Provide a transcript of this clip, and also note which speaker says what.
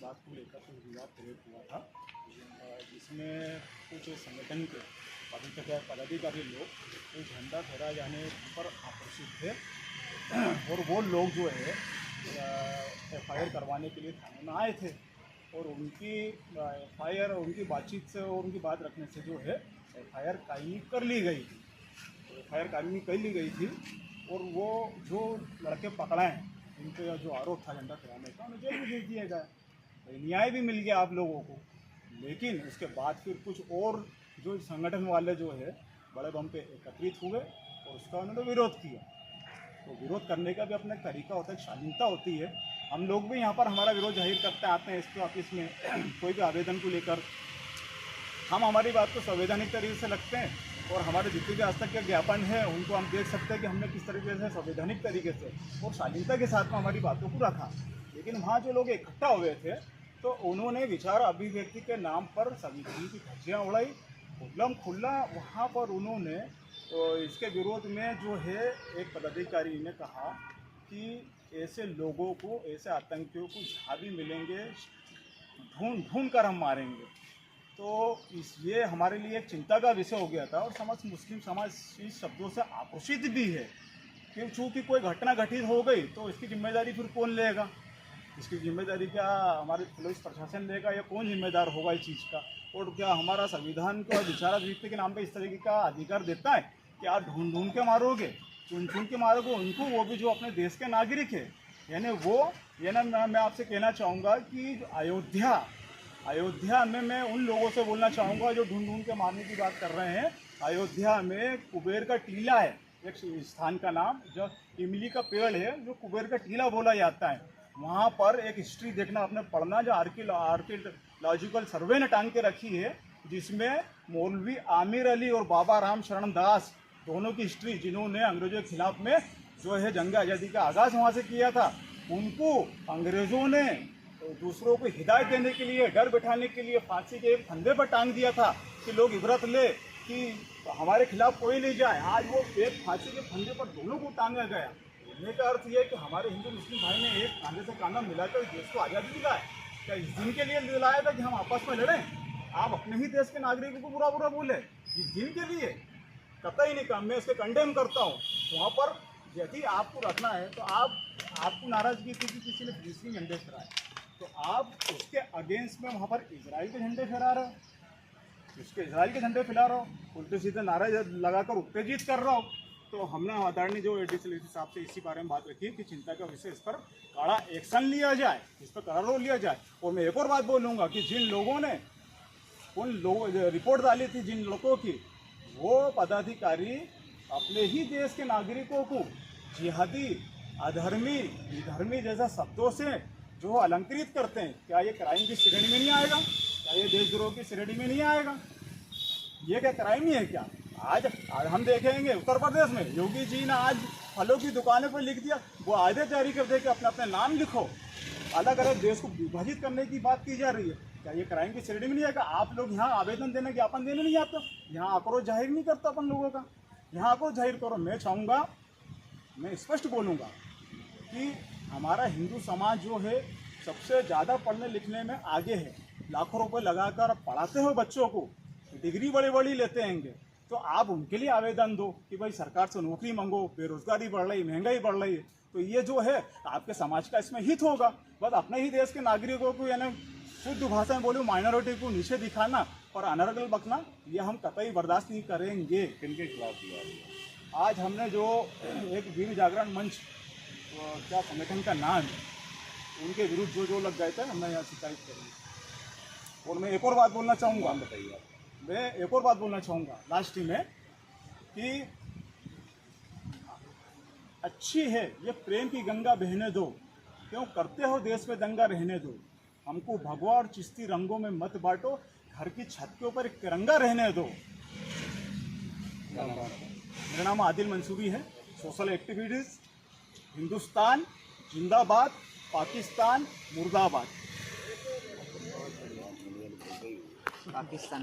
Speaker 1: बात को लेकर कुछ विवाद क्रिएट हुआ था, जिसमें कुछ संगठन के पदाधिकारी लोग कुछ झंडा फहराए जाने पर आक्रोशित थे और वो लोग जो है FIR करवाने के लिए थाने में आए थे और उनकी FIR और उनकी बातचीत से और उनकी बात रखने से जो है FIR कायमी कर ली गई थी। FIR कायमी कर ली गई थी और वो जो लड़के पकड़ाए हैं उन पर जो आरोप था झंडा फहराने का उन्हें जेल में भेज दिया गया। न्याय भी मिल गया आप लोगों को, लेकिन उसके बाद फिर कुछ और जो संगठन वाले जो है बड़े बम पे एकत्रित हुए और उसका उन्होंने विरोध किया। तो विरोध करने का भी अपना एक तरीका होता है, शालीनता होती है। हम लोग भी यहाँ पर हमारा विरोध जाहिर करते आते हैं इसके ऑफिस में कोई भी आवेदन को लेकर। हम हमारी बात को संवैधानिक तरीके से लगते हैं और हमारे जितने भी आज तक के ज्ञापन है उनको हम देख सकते हैं कि हमने किस तरीके से संवैधानिक तरीके से और शालीनता के साथ में हमारी बातों को रखा। लेकिन वहाँ जो लोग इकट्ठा हुए थे तो उन्होंने विचार अभिव्यक्ति के नाम पर संविधान की धज्जियाँ उड़ाई, खुल्लम खुल्ला वहाँ पर उन्होंने तो इसके विरोध में जो है एक पदाधिकारी ने कहा कि ऐसे लोगों को, ऐसे आतंकियों को जहाँ भी मिलेंगे ढूंढ ढूंढ कर हम मारेंगे। तो ये हमारे लिए एक चिंता का विषय हो गया था और मुस्लिम समाज इस शब्दों से आक्रोशित भी है कि चूँकि कोई घटना घटित हो गई तो इसकी जिम्मेदारी फिर कौन लेगा, इसकी जिम्मेदारी क्या हमारे पुलिस प्रशासन लेगा या कौन जिम्मेदार होगा इस चीज़ का। और क्या हमारा संविधान को विचार अभिव्यक्ति के नाम पे इस तरीके का अधिकार देता है कि आप ढूंढ ढूंढ के मारोगे, चुन चुन के मारोगे उनको, वो भी जो अपने देश के नागरिक है। यानी मैं आपसे कहना चाहूँगा कि अयोध्या में मैं उन लोगों से बोलना चाहूँगा जो ढूंढ ढूंढ के मारने की बात कर रहे हैं। अयोध्या में कुबेर का टीला है एक स्थान का नाम, जो इमली का पेड़ है जो कुबेर का टीला बोला जाता है। वहाँ पर एक हिस्ट्री देखना, आपने पढ़ना, जो आर्कियोलॉजिकल सर्वे ने टांग के रखी है, जिसमें मौलवी आमिर अली और बाबा राम शरण दास दोनों की हिस्ट्री, जिन्होंने अंग्रेजों के खिलाफ में जो है जंग आज़ादी का आगाज़ वहाँ से किया था, उनको अंग्रेज़ों ने दूसरों को हिदायत देने के लिए, डर बैठाने के लिए फांसी के एक फंदे पर टांग दिया था कि लोग इबरत ले कि हमारे खिलाफ कोई नहीं जाए। आज वो एक फांसी के फंदे पर दोनों को टांगा गया। कहने का अर्थ ये है कि हमारे हिंदू मुस्लिम भाई ने एक कांधे से कांधा मिलाकर देश को आज़ादी दिलाया। क्या इस दिन के लिए दिलाया था कि हम आपस में लड़ें? आप अपने ही देश के नागरिकों को बुरा बुरा बोले इस दिन के लिए? कतई नहीं काम, मैं इसके कंडेम करता हूँ। वहाँ पर यदि आपको रखना है तो आपको नाराज़गी थी कि किसी ने फिलिस्तीनी झंडे फहराए, तो आप उसके अगेंस्ट में वहाँ पर इजराइल के झंडे फहरा रहे हो, उसके इजराइल के झंडे फैला रहा हो, उल्टे सीधे नारे लगाकर उत्तेजित कर रहा हो। तो हमने आदरणीय जो ADC साहब से इसी बारे में बात रखी कि चिंता का विषय, इस पर कड़ा एक्शन लिया जाए, इस पर कड़ा रोल लिया जाए। और मैं एक और बात बोलूँगा कि जिन लोगों ने रिपोर्ट डाली थी, जिन लोगों की, वो पदाधिकारी अपने ही देश के नागरिकों को जिहादी, अधर्मी, विधर्मी जैसा शब्दों से जो अलंकृत करते हैं, क्या ये क्राइम की श्रेणी में नहीं आएगा? क्या ये देशद्रोह की श्रेणी में नहीं आएगा? ये क्या क्राइम ही है क्या? आज हम देखेंगे उत्तर प्रदेश में योगी जी ने आज फलों की दुकानों पर लिख दिया, वो आदेश जारी कर दे कि अपने अपने नाम लिखो। अलग अलग देश को विभाजित करने की बात की जा रही है। क्या ये क्राइम की श्रेणी में नहीं आएगा? आप लोग यहाँ आवेदन देने, ज्ञापन देने नहीं आते, यहाँ आक्रोश जाहिर नहीं करता अपन लोगों का, यहाँ आक्रोश जाहिर करो। मैं चाहूँगा, मैं स्पष्ट बोलूँगा कि हमारा हिंदू समाज जो है सबसे ज़्यादा पढ़ने लिखने में आगे है। लाखों रुपए लगाकर पढ़ाते हो बच्चों को, डिग्री बड़ी बड़ी लेते हैंगे, तो आप उनके लिए आवेदन दो कि भाई सरकार से नौकरी मांगो, बेरोजगारी बढ़ रही, महंगाई बढ़ रही है, तो ये जो है आपके समाज का इसमें हित होगा। बस अपने ही देश के नागरिकों को, यानी शुद्ध भाषा में बोलूँ, माइनॉरिटी को नीचे दिखाना और अनर्गल बकना, ये हम कतई बर्दाश्त नहीं करेंगे।
Speaker 2: किनके खिलाफ किया?
Speaker 1: आज हमने जो एक वीर जागरण मंच, क्या संगठन का नाम है, उनके विरुद्ध जो लग गए थे, हमने यहाँ शिकायत करी। और मैं एक और बात बोलना चाहूँगा,
Speaker 2: बताइए आप।
Speaker 1: मैं एक और बात बोलना चाहूँगा लास्ट में कि अच्छी है ये प्रेम की गंगा बहने दो, क्यों करते हो देश में दंगा रहने दो, हमको भगवा और चिश्ती रंगों में मत बांटो, घर की छत के ऊपर एक तिरंगा रहने दो। मेरा नाम आदिल मंसूरी है, सोशल एक्टिविटीज़, हिंदुस्तान जिंदाबाद, पाकिस्तान मुर्दाबाद।
Speaker 3: पाकिस्तान